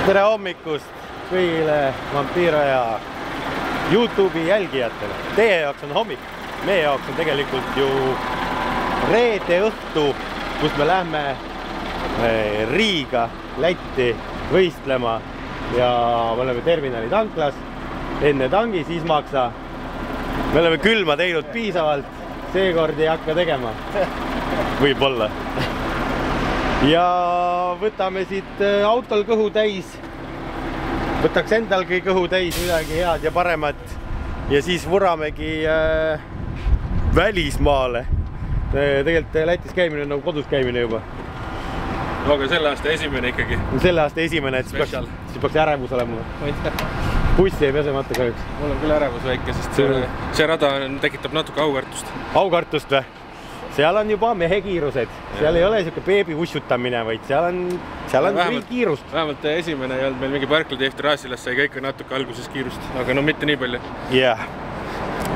Tere hommikust kõigile Vampiraja YouTube'i jälgijatele. Teie jaoks on hommik, meie jaoks on tegelikult ju reede õhtu, kus me lähme Riiga, Lätti võistlema ja me oleme terminali tanklas. Enne tangi, siis maksa. Me oleme külma teinud piisavalt, seekord ei hakka tegema. Võib-olla. Ja võtame siit autol kõhu täis. Võtaks endalgi kõhu täis midagi head ja paremat. Ja siis vuramegi välismaale. Tegelikult Lätis käimine on nagu kodus käimine juba. Aga selle aasta esimene ikkagi. Selle aasta esimene, et siis peaks ärevus olema. Bussi ei pesemata kahjuks. Mul on küll ärevus väike, sest see rada tekitab natuke aukartust. Aukartust või? Seal on juba mehekiirused. Seal ei ole siuke beebi ussutamine, vaid seal on kiirust. Vähemalt esimene ei olnud meil mingi Barclay Trassilas sai ka ikka natuke alguses kiirust, aga no mitte nii palju. Jah.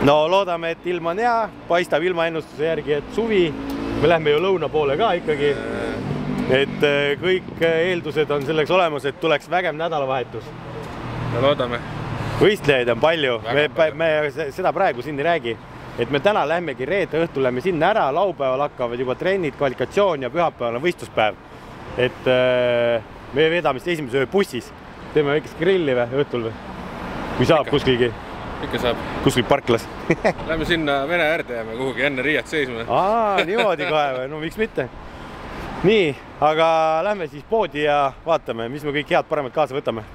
No loodame, et ilm on hea, paistab ilmaennustuse järgi, et suvi. Me lähme ju lõuna poole ka ikkagi. Et kõik eeldused on selleks olemas, et tuleks vägev nädalavahetus. No loodame. Võistlejaid on palju. Me seda praegu siin ei räägi. Et me täna lähmegi reede õhtul, lähme sinna ära, laupäeval hakkavad juba trennid, kvalifikatsioon ja pühapäeval on võistluspäev. Et me veedame siis esimese öö bussis. Teeme väikest grilli või õhtul või? Kui saab kuskilgi. Ikka saab. Kuskil parklas. Lähme sinna Vene äärde jääme kuhugi enne Riiat seisma. Niimoodi kohe või? No miks mitte? Nii, aga lähme siis poodi ja vaatame, mis me kõik head paremat kaasa võtame.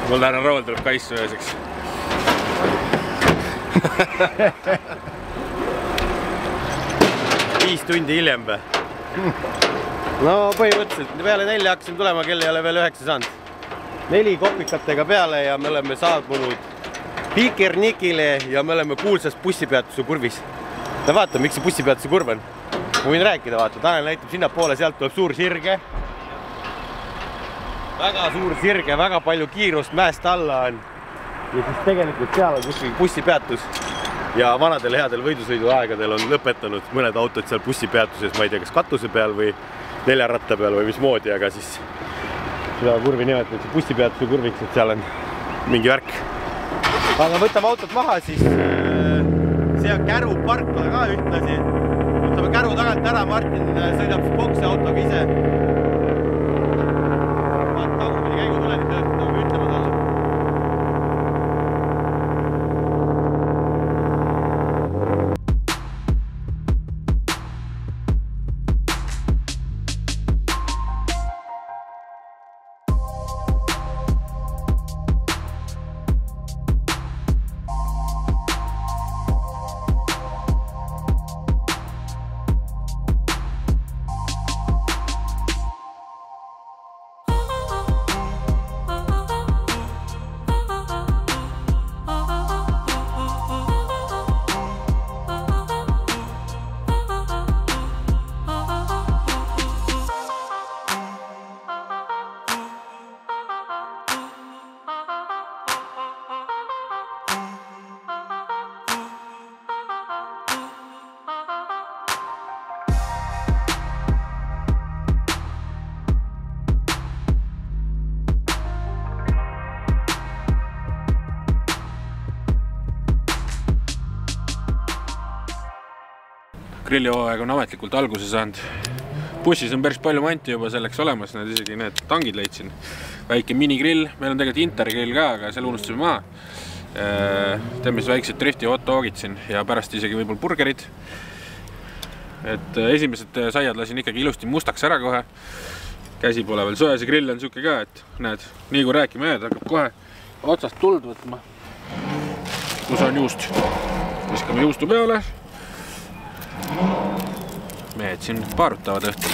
Mul täna rool tuleb kaissu ööseks. 5 tundi hiljem või? No põhimõtteliselt peale 4 hakkasin tulema, kell ei ole veel 9 saanud. 4 kopikatega peale ja me oleme saabunud Pikernikile ja me oleme kuulsas bussipeatuse kurvis. Ta vaata, miks see bussipeatuse kurv on. Ma võin rääkida, vaata. Tanel näitab sinna poole, sealt tuleb suur sirge. Väga suur sirge, väga palju kiirust mäest alla on. Ja siis tegelikult seal on kuskil bussipeatus. Ja vanadel headel võidusõiduaegadel on lõpetanud mõned autod seal bussipeatuses, ma ei tea, kas katuse peal või 4 ratta peal või mismoodi, aga siis seda kurvi nimetatakse bussipeatuse kurviks, et seal on mingi värk. Aga võtame autot maha, siis see on Käru parkla ka ühtlasi. Võtame Käru tagant ära, Martin sõidab siis boksi autoga ise. Grillihooaeg on ametlikult alguse saanud. Bussis on päris palju manti juba selleks olemas, need isegi need tangid leidsin. Väike minigrill, meil on tegelikult intergrill ka, aga selle unustasime maha. Teeme siis väiksed drifti hot-dogid siin ja pärast isegi võib-olla burgerid. Et esimesed saiad lasin ikkagi ilusti mustaks ära kohe. Käsi pole veel soe, see grill on siuke ka, et näed, nii kui rääkime jääd, hakkab kohe otsast tuld võtma. Kus on juust? Viskame juustu peale. Mehed siin paarutavad õhtul.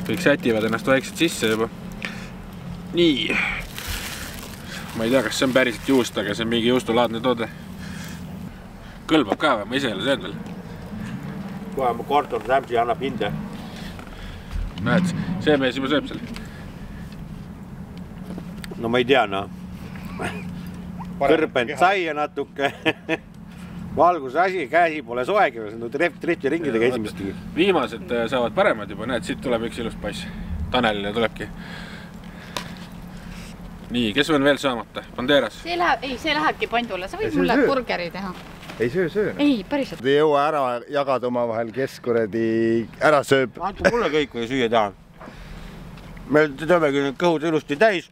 Kõik sätivad ennast väikselt sisse juba. Nii. Ma ei tea, kas see on päriselt juust, aga see on mingi juustulaadne toode. kõlbab ka või? Ma ise ei ole söönud veel. Kohe ma Gordon Ramsay annab hinde. Näed, see mees juba sööb seal. No ma ei tea, no. Kõrpend saia natuke. Valguse asi, käsi pole soegi, trehti ringidega esimestki. Viimased saavad paremad juba, näed, siit tuleb üks ilus pass. Tanelile tulebki. Nii, kes on veel saamata? Banderas? See lähebki pandule, sa võid mulle burgeri teha. Ei söö. Ei, päriselt. Te ei jõua ära jagada oma vahel, kes kuradi ära sööb. Antu mulle kõik või süüa tahan. Me teemegi need kõhud ilusti täis.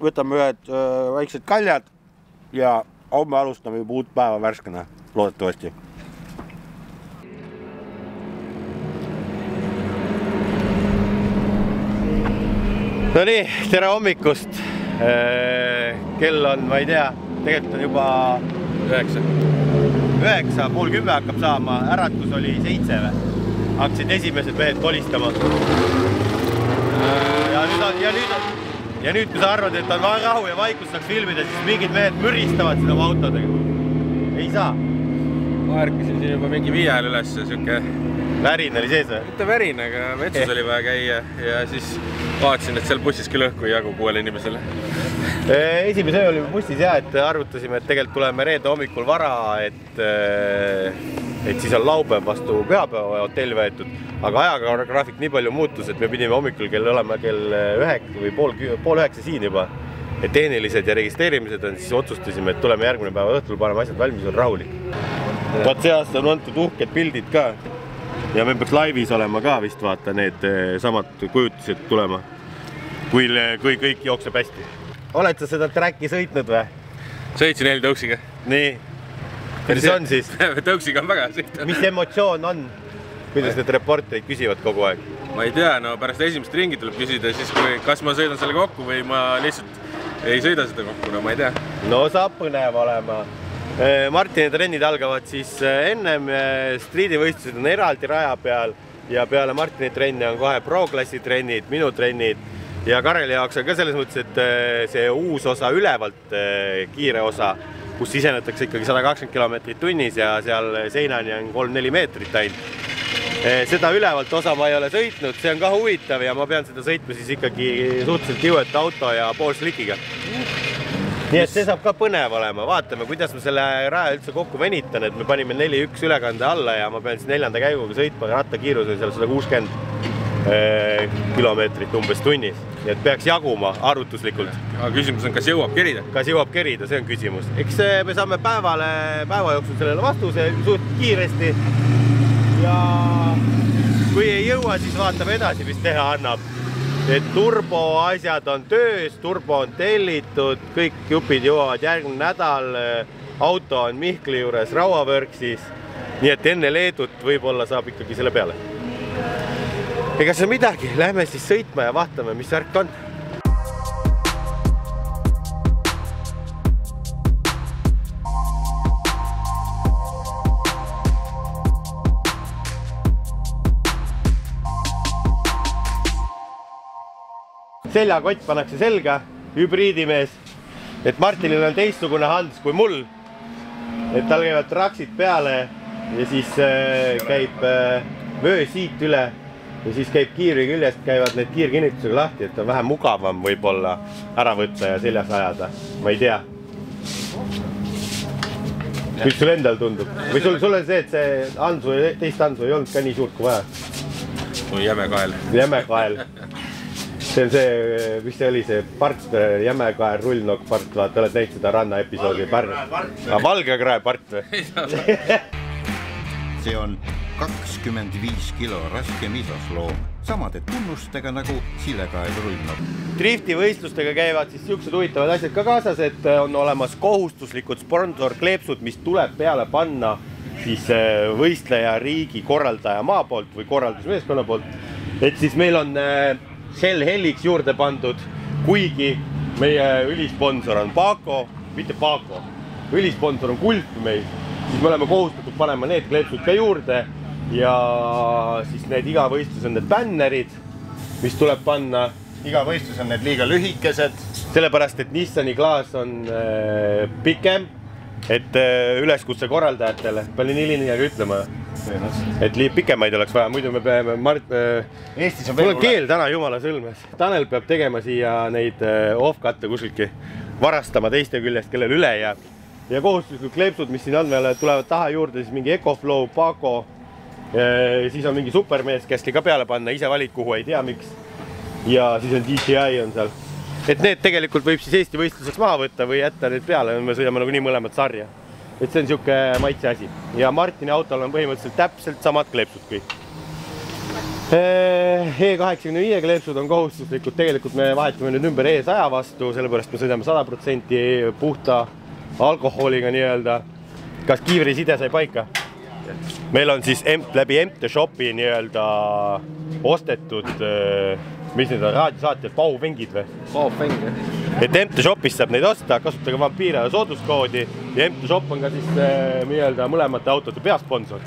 Võtame ühed väiksed kaljad ja homme alustame juba uut päeva värskena, loodetavasti. No nii, tere hommikust. Kell on, ma ei tea, tegelikult on juba 9, pool 10 hakkab saama, äratus oli 7 või? Hakkasid esimesed mehed kolistama. Ja nüüd, kui sa arvad, et on rahu ja vaikus saaks filmida, siis mingid mehed müristavad seda oma autodega. Ei saa. Ma ärkisin siin juba mingi 5 ajal üles, siuke... Värin oli sees või? Mitte värin, aga metsus oli vaja käia ja siis vaatasin, et seal bussis küll õhku ei jagu 6 inimesele. Esimese öö olime bussis ja, et arvutasime, et tegelikult tuleme reede hommikul vara, et siis on laupäev vastu pühapäeva hotell võetud. Aga ajagraafik nii palju muutus, et me pidime hommikul olema kell 9 või pool 9 siin juba. Et tehnilised ja registreerimised on, siis otsustasime, et tuleme järgmine päeva õhtul, paneme asjad valmis, on rahulik. Vaat see aasta on antud uhked pildid ka. Ja me peaks laivis olema ka vist vaata need samad kujutised tulema, kui kõik jookseb hästi. Oled sa seda tracki sõitnud või? Sõitsin eil tõuksiga. Nii. Kuidas on siis? Tõuksiga on väga sõita. Mis emotsioon on? Kuidas need reporterid küsivad kogu aeg? Ma ei tea, no pärast esimest ringi tuleb küsida, siis kas ma sõidan selle kokku või ma lihtsalt ei sõida seda kokku, no ma ei tea. No saab põnev olema. Martini trennid algavad siis ennem, striidivõistlused on eraldi raja peal ja peale Martini trenni on kohe pro-klassi trennid, minu trennid ja Kareli jaoks on ka selles mõttes, et see uus osa ülevalt kiire osa, kus sisenetakse ikkagi 120 km tunnis ja seal seinani on 3-4 meetrit ainult. Seda ülevalt osa ma ei ole sõitnud, see on ka huvitav ja ma pean seda sõitma siis ikkagi suhteliselt jõueta auto ja pool slikiga. Nii et see saab ka põnev olema, vaatame, kuidas ma selle raja üldse kokku venitan, et me panime 4-1 ülekande alla ja ma pean siis 4. käiguga sõitma rattakiiruse seal 160 kilomeetrit umbes tunnis. Nii et peaks jaguma arvutuslikult. Aga küsimus on, kas jõuab kerida? Kas jõuab kerida, see on küsimus. Eks me saame päeva jooksul sellele vastuse suht kiiresti ja kui ei jõua, siis vaatame edasi, mis teha annab. Et turbo asjad on töös, turbo on tellitud, kõik jupid jõuavad järgmine nädal, auto on Mihkli juures Rauavõrksis, nii et enne Leedut võib-olla saab ikkagi selle peale. Ega see midagi, lähme siis sõitma ja vaatame, mis värk on. Seljakott pannakse selga, hübriidimees, et Martinil on teistsugune hands kui mul, et tal käivad traksid peale ja siis käib vöö siit üle ja siis käib kiiri küljest, käivad need kiirkinnitusega lahti, et on vähe mugavam võib-olla ära võtta ja seljas ajada, ma ei tea. Mis sul endal tundub? Või sulle see, et see teist hansu ei olnud ka nii suurt kui vaja? Jämekael. Jämekael. See on see, mis see oli, see part, jämekaer, rullnokk part, vaata, oled näinud seda ranna episoodi. Valgekrae part või? See on 25 kilo raske misosloom, samade tunnustega nagu silekaed rullnokk. Driftivõistlustega käivad siis siuksed huvitavad asjad ka kaasas, et on olemas kohustuslikud sponsorkleepsud, mis tuleb peale panna siis võistleja riigi korraldaja maa poolt või korraldusmeeskonna poolt. Et siis meil on Shell Helix juurde pandud, kuigi meie õlisponsor on Paco, mitte Paco, õlisponsor on Gulf meil, siis me oleme kohustatud panema need kleepsud ka juurde ja siis need iga võistlus on need bännerid, mis tuleb panna. Iga võistlus on need liiga lühikesed. Sellepärast, et Nissani klaas on pikem et üleskutse korraldajatele, palju nii ütlema, et pikemaid oleks vaja, muidu me peame mul on keel täna jumala sõlmes. Tanel peab tegema siia neid off-katte kuskiltki varastama teiste küljest, kellel üle jääb. Ja kohustuslikud kleepsud, mis siin on veel, tulevad taha juurde, siis mingi Ecoflow, Paco, siis on mingi supermees, kes ka peale panna, ise valid, kuhu ei tea miks. Ja siis on DJI on seal. Et need tegelikult võib siis Eesti võistluseks maha võtta või jätta need peale, me sõidame nagu nii mõlemad sarja. Et see on siuke maitse asi. Ja Martini autol on põhimõtteliselt täpselt samad kleepsud kõik. E85 kleepsud on kohustuslikud, tegelikult me vahetame nüüd ümber E100 vastu, sellepärast me sõidame 100% puhta alkoholiga nii-öelda. Kas kiivriside sai paika? Meil on siis läbi MT Shopi nii-öelda ostetud, mis need on, raadiosaatjad, pauvengid või? Pauveng, jah. Et MT Shopist saab neid osta, kasutage Vampire sooduskoodi ja MT Shop on ka siis nii-öelda mõlemate autode peasponsor.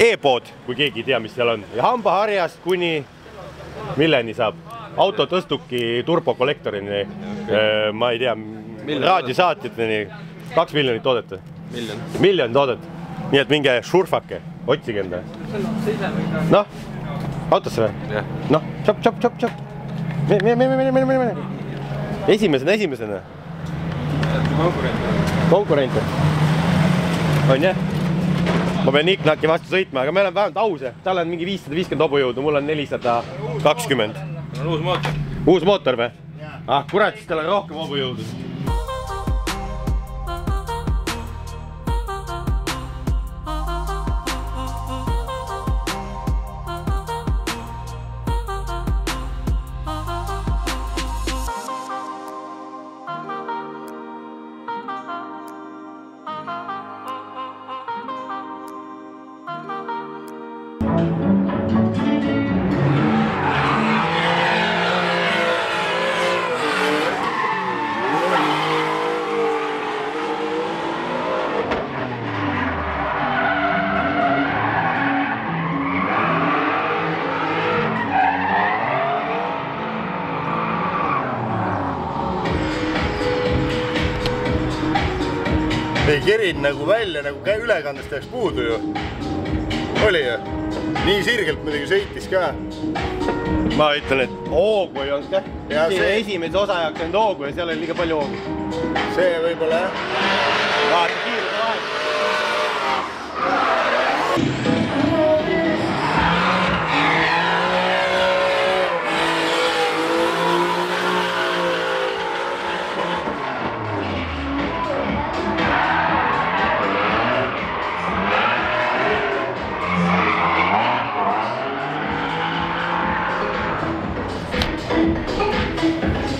E-pood, kui keegi ei tea, mis seal on. Ja hambaharjast kuni milleni saab. Auto tõstuki turbokollektorini, ma ei tea, raadiosaatjateni 2 miljonit toodet. Miljon toodet. Nii et minge šurfake, otsige enda. Noh, autosse või? Noh, tšop. Mine. Esimesena. Konkurente. On jah? Ma pean Nick-Naki vastu sõitma, aga me oleme vähemalt ause. Tal on mingi 550 hobujõudu, mul on 420. Uus mootor. Uus mootor või? Ah, kurat, siis tal on rohkem hobujõudu. Ei kerin nagu välja, nagu ülekandest jääks puudu ju. Oli ju? Nii sirgelt muidugi sõitis ka. Ma ütlen, et hoogu ei olnud ka. Esimese osa jaoks on hoogu ja seal oli liiga palju hoogu. See võib-olla jah. Vaata kiiruse vahel.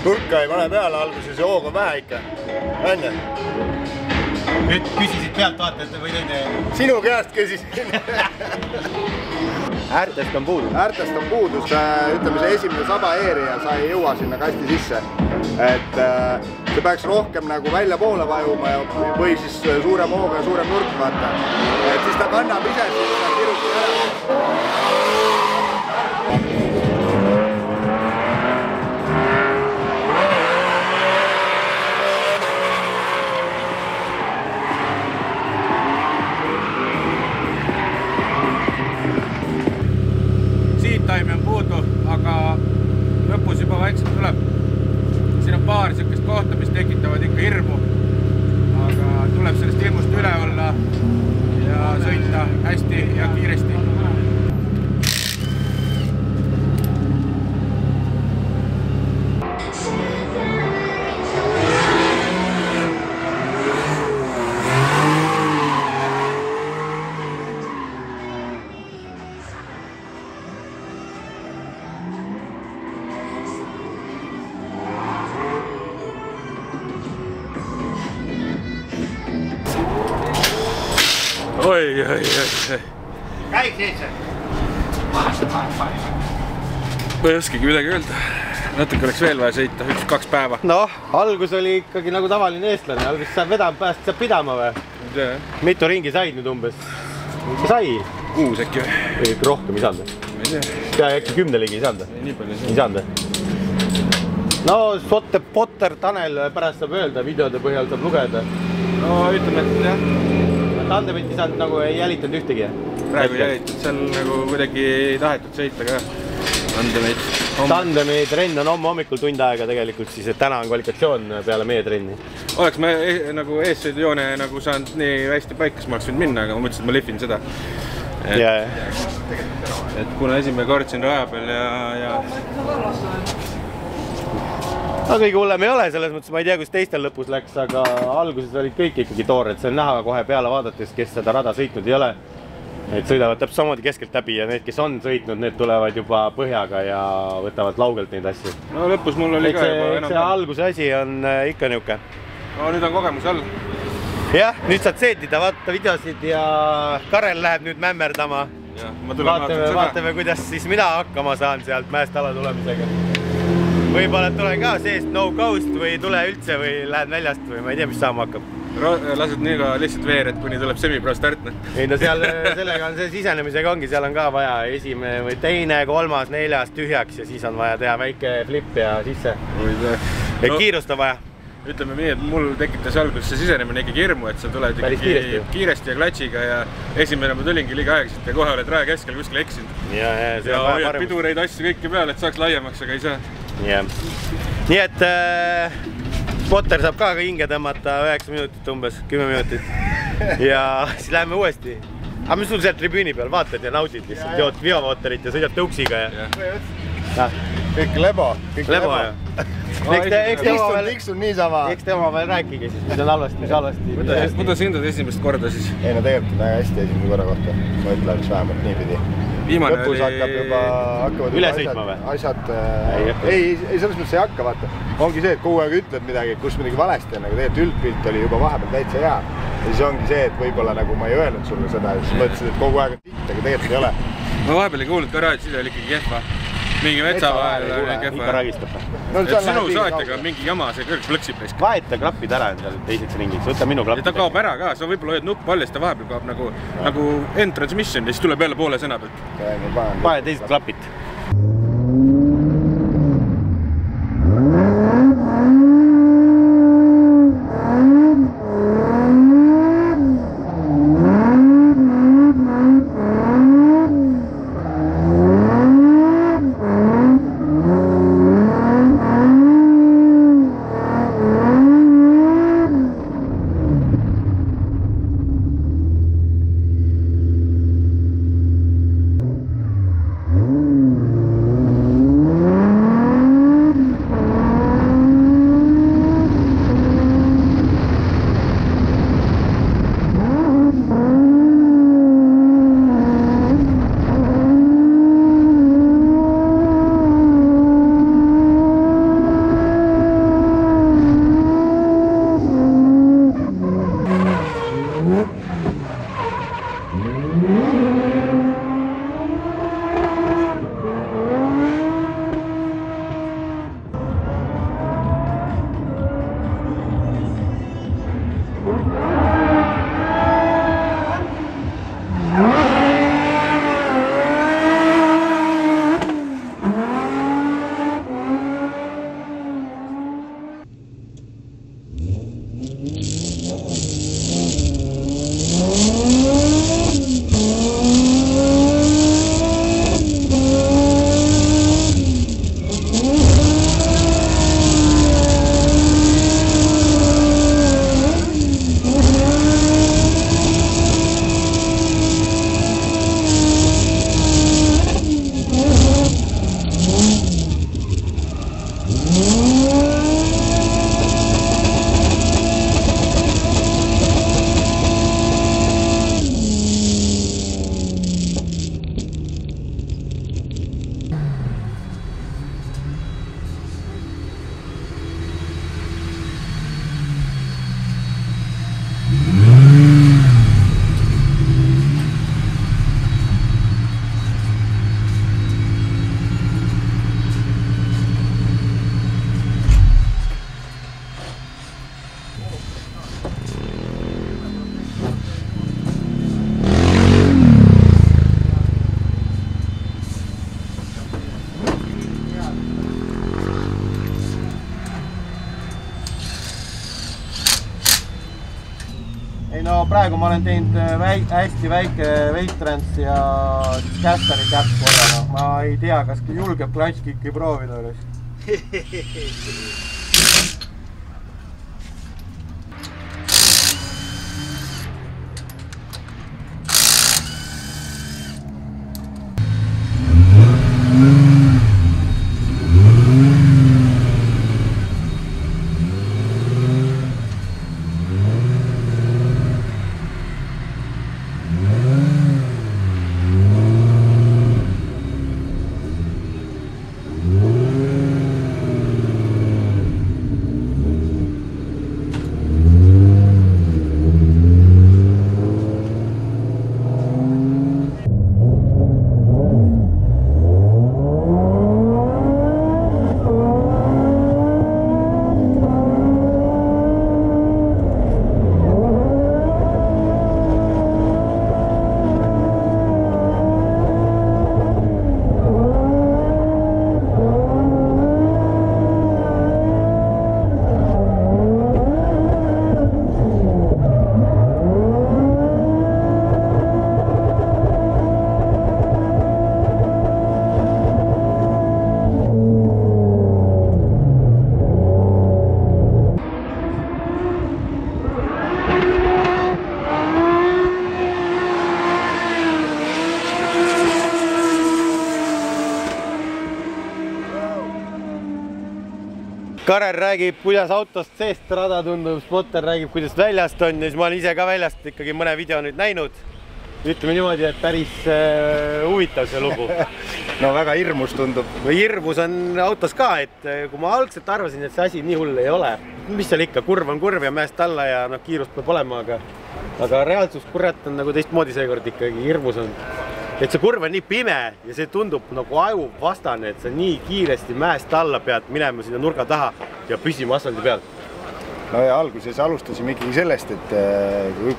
Turka ei pane peale alguses ja hoog on vähe ikka. Enne. Nüüd küsisid pealt vaatajate või teine? Sinu käest küsisin. Äärtest on puudu. Äärtest on puudus. Ütleme see esimene saba eeri ja sa ei jõua sinna kasti sisse. Et see peaks rohkem nagu välja poole vajuma või siis suurem hoog ja suurem nurk vaata. Et siis ta kannab ise siis ja kirutab ära. Taimi on puudu, aga lõpus juba vaikselt tuleb. Siin on paar sellist kohta, mis tekitavad ikka hirmu. Aga tuleb sellest hirmust üle olla ja sõita hästi ja kiiresti. Oi. Käik seitse. Ma ei oskagi midagi öelda. Natuke oleks veel vaja sõita, 1-2 päeva. Noh, algus oli ikkagi nagu tavaline eestlane. Algus saab vedama, pääst saab pidama või? Mitu ringi said nüüd umbes? Sai? 6 äkki või? Või rohkem ei saanud? Ma ei tea. Pea äkki 10 ligi ei saanud? Nii palju ei saanud. No, Potter Tanel pärast saab öelda, videode põhjal saab lugeda. no ütleme, et jah. Tandemit ei saanud nagu ei jälitanud ühtegi? Praegu ei jälitud, seal nagu kuidagi ei tahetud sõita ka. Tandemi trenn on homme hommikul tund aega tegelikult siis, et täna on kvalifikatsioon peale meie trenni. Oleks ma nagu eessõidujoone nagu saanud nii hästi paika, siis ma oleks võinud minna, aga ma mõtlesin, et ma lihvin seda. Et kuna esimene kord siin raja peal ja... No kõige hullem ei ole, selles mõttes ma ei tea, kus teistel lõpus läks, aga alguses olid kõik ikkagi toored. See on näha kohe peale vaadates, kes seda rada sõitnud ei ole. Need sõidavad täpselt samamoodi keskelt läbi ja need, kes on sõitnud, need tulevad juba põhjaga ja võtavad laugelt neid asju. No lõpus mul oli ka juba enam. See alguse asi on ikka niuke. No nüüd on kogemus all. Jah, nüüd saad seetida, vaata videosid ja Karel läheb nüüd mämmerdama. Vaatame, kuidas siis mina hakkama saan sealt mäest ala tulemisega. Võib-olla tulen ka seest no coast või tule üldse või lähen väljast või ma ei tea, mis saama hakkab. Lased nii ka lihtsalt veered, kuni tuleb semipro start. Ei no seal sellega on see sisenemisega ongi, seal on ka vaja esimene või teine, kolmas, neljas tühjaks ja siis on vaja teha väike flip ja sisse. Et kiirust on vaja. Ütleme nii, et mul tekitas alguses see sisenemine ikkagi hirmu, et sa tuled kiiresti ja klatšiga ja esimene ma tulingi liiga aegselt ja kohe oled raja keskel kuskil eksinud. Ja hoiad pidureid asju kõiki peale, et saaks laiemaks, aga ei saa. Nii et spotter saab ka hinge tõmmata 9 minutit umbes, 10 minutit ja siis läheme uuesti. Aga mis sul seal tribüüni peal vaatad ja naudid lihtsalt, jood vivavooterit ja sõidad tõuksiga ja... Kõik lebo. Eks te omavahel rääkige siis, mis on halvasti. Kuidas hindad esimest korda siis? Ei no tegelikult on väga hästi esimese korra kohta. Ma ütleks vähemalt niipidi. Lõpus hakkab juba üle sõitma või? Asjad... Ei, selles mõttes ei hakka, vaata. Ongi see, et kogu aeg ütled midagi, kus midagi valesti on, aga tegelikult üldpilt oli juba vahepeal täitsa hea. Ja siis ongi see, et võib-olla nagu ma ei öelnud sulle seda, siis mõtlesin, et kogu aeg on tiht, aga tegelikult ei ole. Ma vahepeal ei kuulnud ka raadis, siis oli ikkagi kehva. Mingi metsa vahel oli kehva. Ikka ragistab. Sinu saatega mingi jama, see kõik plõksib neist. Vaheta klapid ära endal teiseks ringiks, võta minu klapid. Ta kaob ära ka, sa võib-olla hoiad nuppu all ja ta vahepeal kaob nagu end transmission ja siis tuleb jälle poole sõna pealt. Pane teised klapid. no praegu ma olen teinud hästi väike weightrans ja Casperi käpp korrana. Ma ei tea, kas julgeb clutch-kicki proovida üles. Karel räägib, kuidas autost seest rada tundub, Spotter räägib, kuidas väljast on ja siis ma olen ise ka väljast ikkagi mõne video nüüd näinud. Ütleme niimoodi, et päris huvitav see lugu. No väga hirmus tundub. Hirmus on autos ka, et kui ma algselt arvasin, et see asi nii hull ei ole. Mis seal ikka, kurv on kurv ja mäest alla ja kiirust peab olema, aga reaalsus kurat on nagu teistmoodi seekord ikkagi hirmus on. Et see kurv on nii pime ja see tundub nagu aju vastane, et sa nii kiiresti mäest alla pead minema sinna nurga taha ja püsima asfaldi peal. No ja alguses alustasime ikkagi sellest, et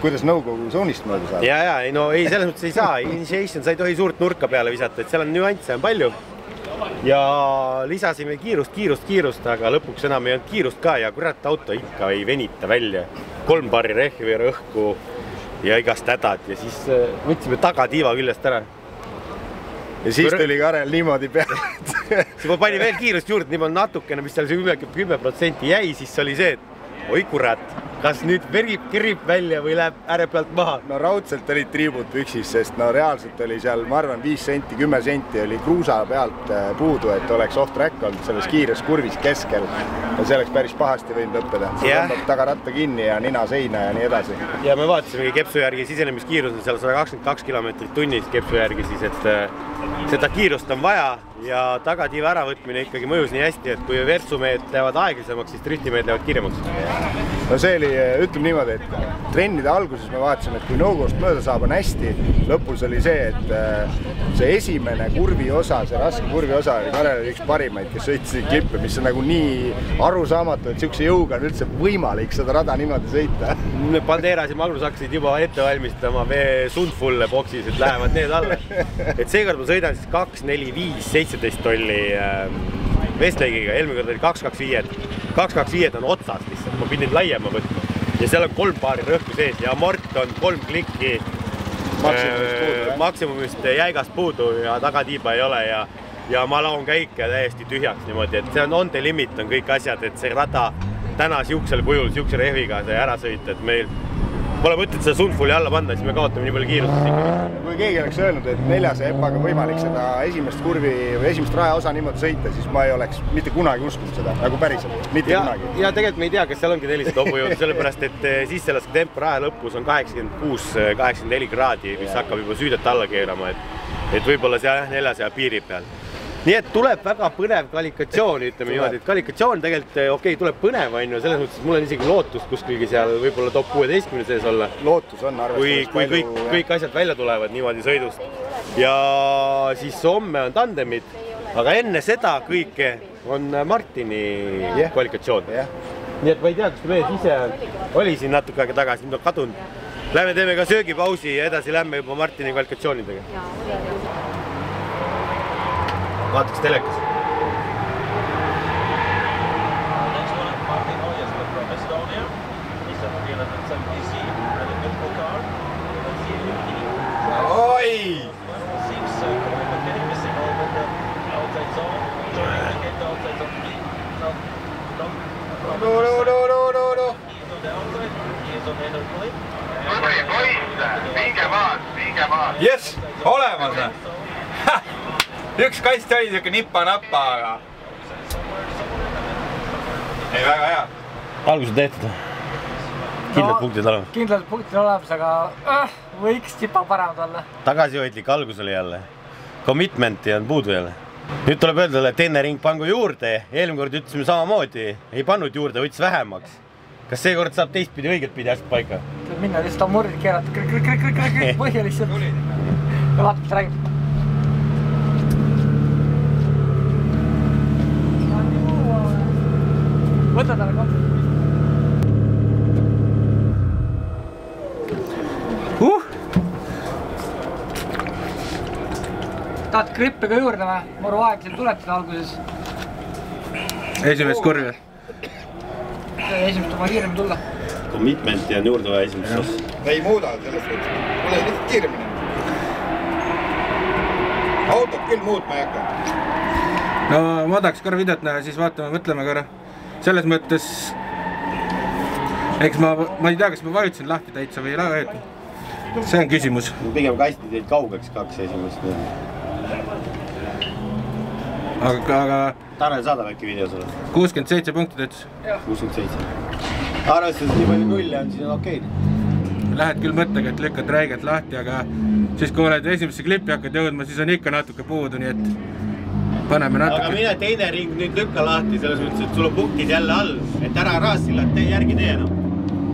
kuidas nõukogu zoonist mööda saab. Ja, ei, selles mõttes ei saa. Initiation, sa ei tohi suurt nurka peale visata, et seal on nüansse on palju. Ja lisasime kiirust, aga lõpuks enam ei olnud kiirust ka ja kurat auto ikka ei venita välja. 3 paari rehvi õhku ja igast hädad ja siis võtsime tagatiiva küljest ära. Ja siis tuli Karel niimoodi peale. Siis ma panin veel kiirust juurde, niimoodi natukene, mis seal 10% jäi, siis oli see, et oi kurat, kas nüüd kerib välja või läheb ääre pealt maha? No raudselt olid triibud püksis, sest no reaalselt oli seal, ma arvan, 5 senti, 10 senti oli kruusa pealt puudu, et oleks off-track olnud selles kiires kurvis keskel. Ja see oleks päris pahasti võinud lõppeda. See tõmbab tagaratta kinni ja nina seina ja nii edasi. Ja me vaatasimegi Kepsu järgi sisenemiskiirus on seal 122 kilomeetrit tunnis Kepsu järgi siis, et seda kiirust on vaja ja tagatiiva äravõtmine ikkagi mõjus nii hästi, et kui vertsumehed lähevad aeglasemaks, siis driftimehed lähevad kiiremaks. No see oli, ütleme niimoodi, et trennide alguses me vaatasime, et kui nõukogost mööda saab on hästi, lõpus oli see, et see esimene kurvi osa, see raske kurvi osa oli Karel üks parimaid, kes sõitsid klippe, mis on nagu nii arusaamatu, et siukse jõuga on üldse võimalik seda rada niimoodi sõita. Banderas ja Magnus hakkasid juba ette valmistama Sundfulle boksis, et lähevad need alla. Et seekord ma sõidan siis 2, 4, 5, 17 oli Westlake'iga, eelmine kord oli 225. 225 on otsast lihtsalt, ma pidin laiema võtma. Ja seal on 3 paari rõhku sees ja amort on 3 klikki maksimumist jäigast puudu ja tagatiiba ei ole ja ma laon käike täiesti tühjaks niimoodi, et see on the limit on kõik asjad, et see rada täna siuksel kujul, siukse rehviga sai ära sõita, et meil pole mõtet seda Sundfulli alla panna, siis me kaotame nii palju kiirust ikkagi. Kui keegi oleks öelnud, et 400 EPA-ga võimalik seda esimest kurvi või esimest raja osa niimoodi sõita, siis ma ei oleks mitte kunagi uskunud seda, nagu päriselt, mitte kunagi. Ja tegelikult me ei tea, kas seal ongi 400 hobujõud, sellepärast, et siis selles temp raja lõpus on 86-84 kraadi, mis hakkab juba süüdet alla keerama, et võib-olla seal 400 piiri peal. Nii et tuleb väga põnev kvalifikatsioon, ütleme niimoodi, et kvalifikatsioon tegelikult tuleb põnev, selles mõttes, et mul on isegi lootus kuskilgi seal võib-olla top 16 sees olla. Lootus on arvestades palju. Kui kõik asjad välja tulevad niimoodi sõidust. Ja siis homme on tandemid, aga enne seda kõike on Martini kvalifikatsioon. Nii et ma ei tea, kas mees ise oli siin natuke aega tagasi, nüüd on kadunud. Lähme teeme ka söögipausi ja edasi lähme juba Martini kvalifikatsioonidega. Vaataks telekas. Jess, olemas. Üks kast oli niisugune nippa-nappa, aga ei, väga hea. Algus on tehtud. Kindlad punktid olemas. Kindlad punktid olemas, aga võiks tipa paremad olla. Tagasihoidlik algus oli jälle. Commitmenti on puudu jälle. Nüüd tuleb öelda, et enne ring pangu juurde. Eelmine kord ütlesime samamoodi. Ei pannud juurde, võttis vähemaks. Kas see kord saab teistpidi õiget pidi hästi paika? Tuleb minna lihtsalt ammurdid keerata. Kõik põhja lihtsalt. Ja vaata, mis räägib. Võta talle kohta. Tahad grippi ka juurde või? Maru aegselt tuletada alguses. Esimest korvi. Esimest oma kiiremini tulla. Commitmenti on juurde vaja esimest osa. Ei muuda sellest võttes. Ole lihtsalt kiiremini. Autot küll muutma ei hakka. No ma tahaks korra videot näha, siis vaatame, mõtleme korra. Selles mõttes, eks ma ei tea, kas ma vajutasin lahti täitsa või ei vajuta. See on küsimus. Pigem kastid jäid kaugeks 2 esimest. Aga Tanel saadab äkki video sulle? 67 punkti töötas. 67. Arvestades nii palju nulli on, siis on okei. Lähed küll mõttega, et lükkad räigelt lahti, aga siis kui oled esimesse klippi hakkad jõudma, siis on ikka natuke puudu, nii et paneme natuke. Aga mine teine ring nüüd lükka lahti, selles mõttes, et sul on punktid jälle all, et ära Raassilla järgi tee enam.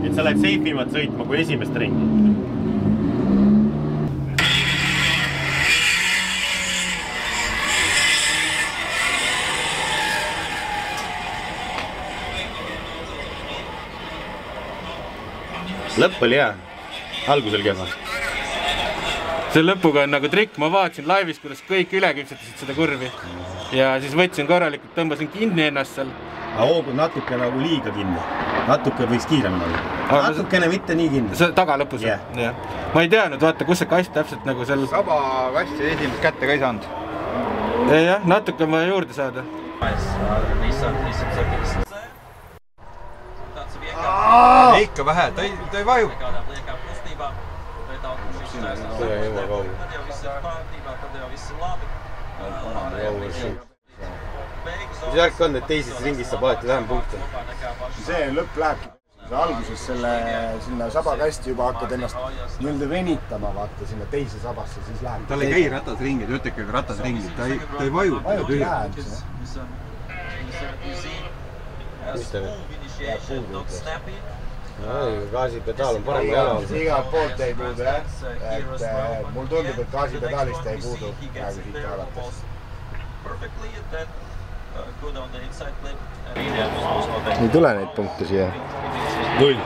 Et sa lähed seifimat sõitma kui esimest ringi. Lõpp oli hea, algus oli kehva. See lõpuga on nagu trikk, ma vaatasin laivis, kuidas kõik üle küpsetasid seda kurvi. Ja siis võtsin korralikult, tõmbasin kinni ennast seal. Aga hoog on natuke nagu liiga kinni. Natuke võiks kiiremini olla. Natukene mitte nii kinni. See taga lõpus. Ma ei teadnud, vaata, kus see kast täpselt nagu seal... Saba kasti esimest kätte ka ei saanud. Jah, natuke on vaja juurde saada. Ikka vähe, ta ei vaju. Mis järk on, et teises ringis saab alati vähem punkte? See lõpp lähebki. Alguses sinna sabakasti juba hakkad ennast nii-öelda venitama, vaata sinna teise sabasse, siis läheb. Tal ei käi ratasringid, ütlekega ratasringid, ta ei vaju. Vajub läheb. Mis ta nüüd? Gaasipedaal on parema jala. Igalt poolt ei puudu, jah. Mul tundub, et gaasipedaalist ei puudu praegu siit alates. Ei tule neid punkte siia? 0.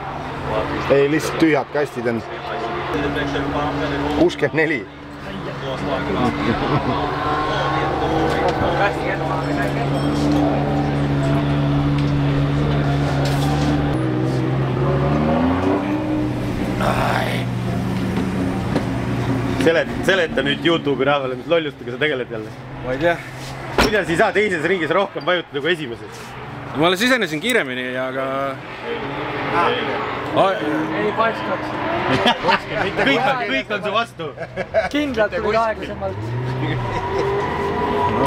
Ei, lihtsalt tühjad kastid on 64. Seleta nüüd YouTube'i rahvale, mis lollustega sa tegeled jälle. Ma ei tea. Kuidas ei saa teises ringis rohkem vajutada kui esimeses? Ma alles sisenesin kiiremini, aga... Ei paistaks. Kõik on su vastu. Kindlalt tuli aeglasemalt.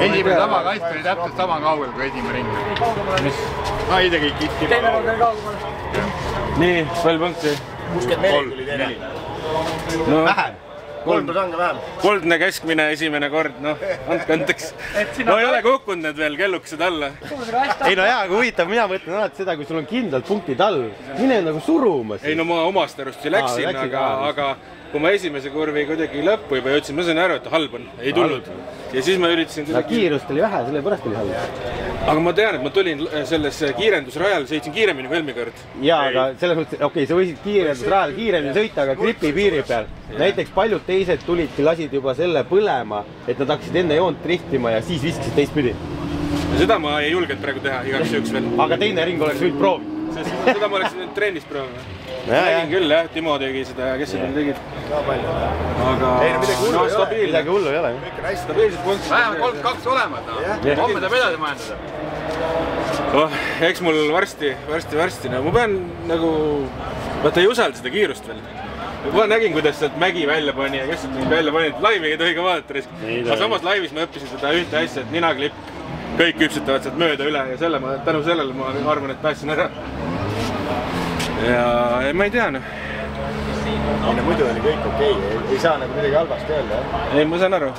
Esimene sama kast oli täpselt sama kaugel kui esimene ring. Ma ei tegi kitti. Teine kord oli kaugemale. Nii, palju punkti? 64 tuli teine. Vähem. 3 on ka vähem. Kuldne keskmine esimene kord, noh, andke andeks. No ei ole kukkunud need veel kellukesed alla. Ei no jaa, aga huvitav, mina mõtlen alati seda, kui sul on kindlalt punktid all. Mine nagu surumas. Ei no ma omast arust ju läksin, aga kui ma esimese kurvi kuidagi lõppu juba jõudsin, ma sain aru, et halb on, ei tulnud. Ja siis ma üritasin... Kiirust oli vähe, selle pärast oli halb. Aga ma tean, et ma tulin selles kiirendusrajal, sõitsin kiiremini kui eelmine kord. Jaa, aga selles mõttes, okei, sa võisid kiirendusrajal kiiremini sõita, aga gripi piiri peal. Näiteks paljud teised tulidki, lasid juba selle põlema, et nad hakkasid enne joont driftima ja siis viskasid teistpidi. Seda ma ei julgenud praegu teha, igaks juhuks veel. Aga teine ring oleks võinud proovi. Seda ma oleksin trennis proovima. Nägin küll, jah, Timo tegi seda ja kes seda tegid. Aga midagi hullu ei ole. Stabiilsed punktid. Vähemalt 32 olemas. Homme ta pedali majandada. Eks mul varsti. Ma pean nagu Vaata ei usalda seda kiirust veel. Ma nägin, kuidas sealt mägi välja pani ja kes sealt välja pani, et laivi ei tohi ka vaadata risk. Aga samas laivis ma õppisin seda ühte asja, et ninaklipp, kõik küpsetavad sealt mööda üle ja tänu sellele ma arvan, et pääsin ära. Ja ma ei tea, noh. Muidu oli kõik okei, ei saa nagu midagi halvasti öelda, jah? Ei, ma saan aru.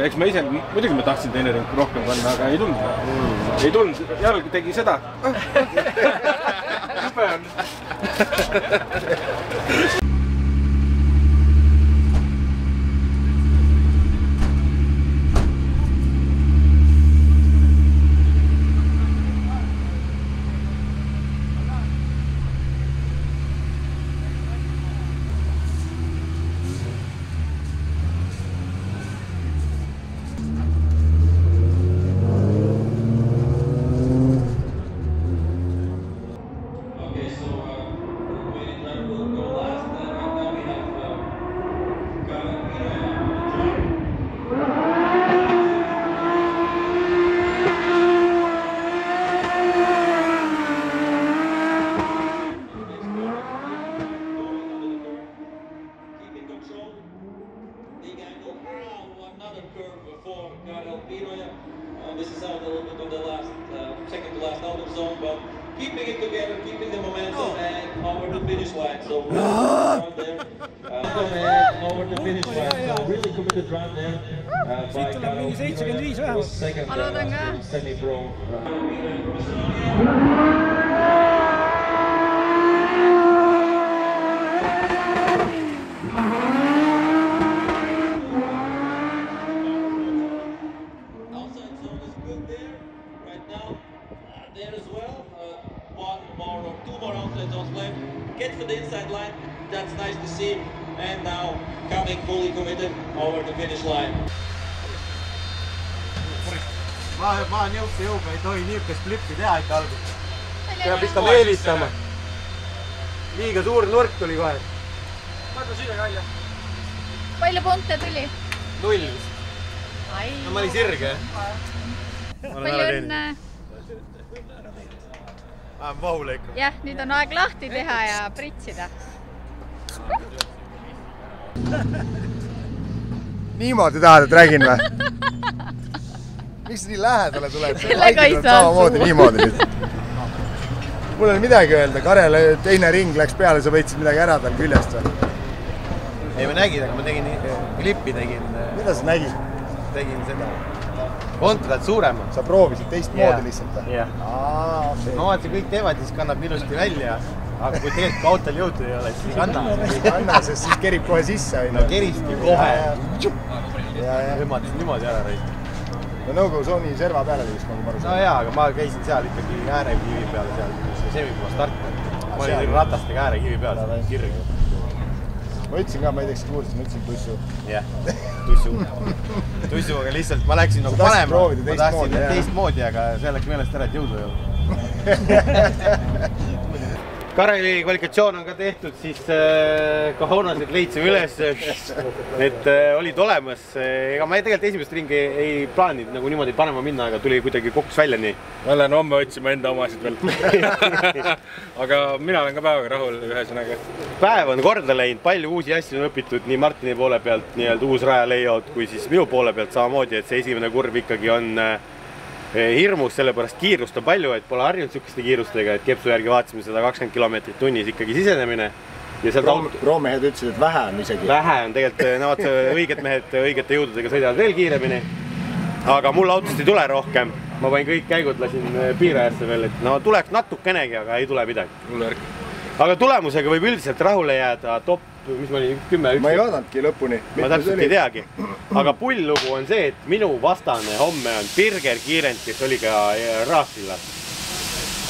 Eks ma ise, muidugi ma tahtsin teine ring rohkem panna, aga ei tulnud. Ei tulnud, jalg tegi seda. Jube on. This is out a little bit on the last, second to last out of zone, but keeping it together, keeping the momentum and over the finish line. So really there, and over the finish line. So really committed run there by Karel Piroja. Second semi-pro. Gets to the inside line, that's nice to see, and now coming fully committed over the finish line. Ma niisuguse jõuga ei tohi niisugust flippi teha ikka alguses. Peab ikka meelitama. Liiga suur nurk tuli kohe. Vaata süülega välja. Palju punkte tuli? 0 vist. No ma olin sirge. Palju õnne. Vahule ikka. Jah, nüüd on aeg lahti teha ja pritsida. Niimoodi tahad, et räägin või? Miks nii lähedale tuleb? Sellega ei saa samamoodi niimoodi nüüd. Mul oli midagi öelda, Karele teine ring läks peale, sa võitsid midagi ära tal küljest või? Ei, ma nägin, aga ma tegin klippi tegin. Mida sa nägid? Tegin seda. Kontrad suurema. Sa proovisid teistmoodi lihtsalt või? Jah. Ma vaatasin, kõik teevad, siis kannab ilusti välja. Aga kui tegelikult autol jõudu ei ole, siis ei kanna. Ei kanna, sest siis kerib kohe sisse. No keriski kohe. Hõmmatis niimoodi ära reis. No nõukogu Sony serva peale tuli, nagu ma aru saan. No jaa, aga ma käisin seal ikkagi äärekivi peale seal, see semipula start. Ma olin ratastega äärekivi peale, kirg. Ma ütlesin ka, ma ei teeks kuulsin, ma ütlesin tussu. Jah, tussu, aga lihtsalt ma läksin nagu panema. Ma tahtsin teistmoodi, aga see läks meelest ära, et jõudu ei ole. Kareli kvalifikatsioon on ka tehtud, siis kahoonasid leidsime üles, et olid olemas. Ega ma tegelikult esimest ringi ei plaaninud nagu niimoodi panema minna, aga tuli kuidagi kokus välja nii. Ma lähen homme otsima enda omasid veel. Aga mina olen ka päevaga rahul ühesõnaga. Päev on korda läinud, palju uusi asju on õpitud nii Martini poole pealt, nii-öelda uus raja layout, kui siis minu poole pealt samamoodi, et see esimene kurv ikkagi on hirmus, sellepärast kiirust on palju, et pole harjunud sihukeste kiirustega, et Kepsu järgi vaatasime 120 km tunnis ikkagi sisenemine. Pro-mehed ütlesid, et vähe on isegi. Vähe on tegelikult, nemad õiged mehed õigete jõududega sõidavad veel kiiremini. Aga mul autost ei tule rohkem. Ma panin kõik käigud, lasin piirajasse veel, et no tuleks natukenegi, aga ei tule midagi. Aga tulemusega võib üldiselt rahule jääda top, mis ma olin 10-1. Ma ei vaadanudki lõpuni. Ma täpselt ei teagi. Aga pulllugu on see, et minu vastane homme on Birger Kiirent, kes oli ka Raassillas.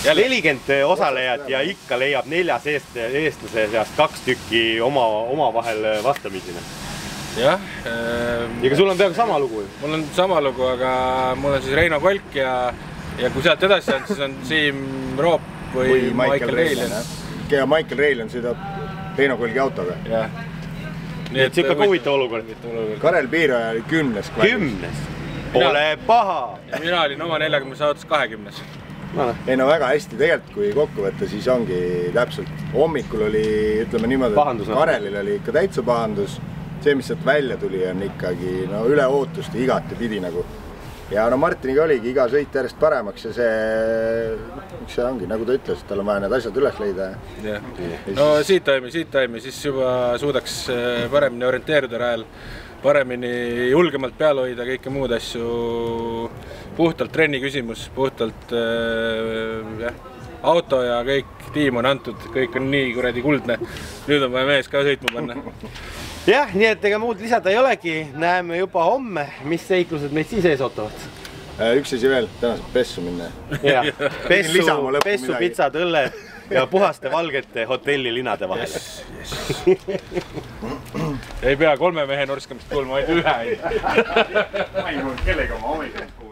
40 osalejat ja ikka leiab 4 eestlase seast 2 tükki oma vahel vastamisena. Jah. Ja sul on peaaegu sama lugu? Mul on sama lugu, aga mul on siis Reino Kolk ja kui sealt edasi on, siis on Siim Roop või Michael Reiljan. Ja Michael Reiljan sõidab Reino Kolgi autoga. Jah. Nii et siuke huvitav olukord. Karel Piiraja oli 10. 10. Pole paha. Mina olin oma 40 autos 20. ei no väga hästi, tegelikult kui kokku võtta, siis ongi täpselt. Hommikul oli, ütleme niimoodi, Karelil oli ikka täitsa pahandus. See, mis sealt välja tuli, on ikkagi üle ootust ja igati pidi nagu. Ja Martiniga oligi iga sõit järjest paremaks ja see ongi, nagu ta ütles, et tal on vaja need asjad üles leida. No siit taimi, siis juba suudaks paremini orienteeruda rajal, paremini julgemalt peal hoida kõike muud asju. Puhtalt trenni küsimus, puhtalt auto ja kõik tiim on antud, kõik on nii kuradi kuldne. Nüüd on vaja mees ka sõitma panna. Jah, nii et ega muud lisada ei olegi. Näeme juba homme, mis seiklused meid siis ees ootavad. Üks asi veel, tänased pessu minna. Pessu, pitsad, õlled ja puhaste valgete hotellilinade vahel. Ei pea 3 mehe norskamist kuulma, vaid 1. Ma ei kuulnud kellega oma hommikul kuulnud.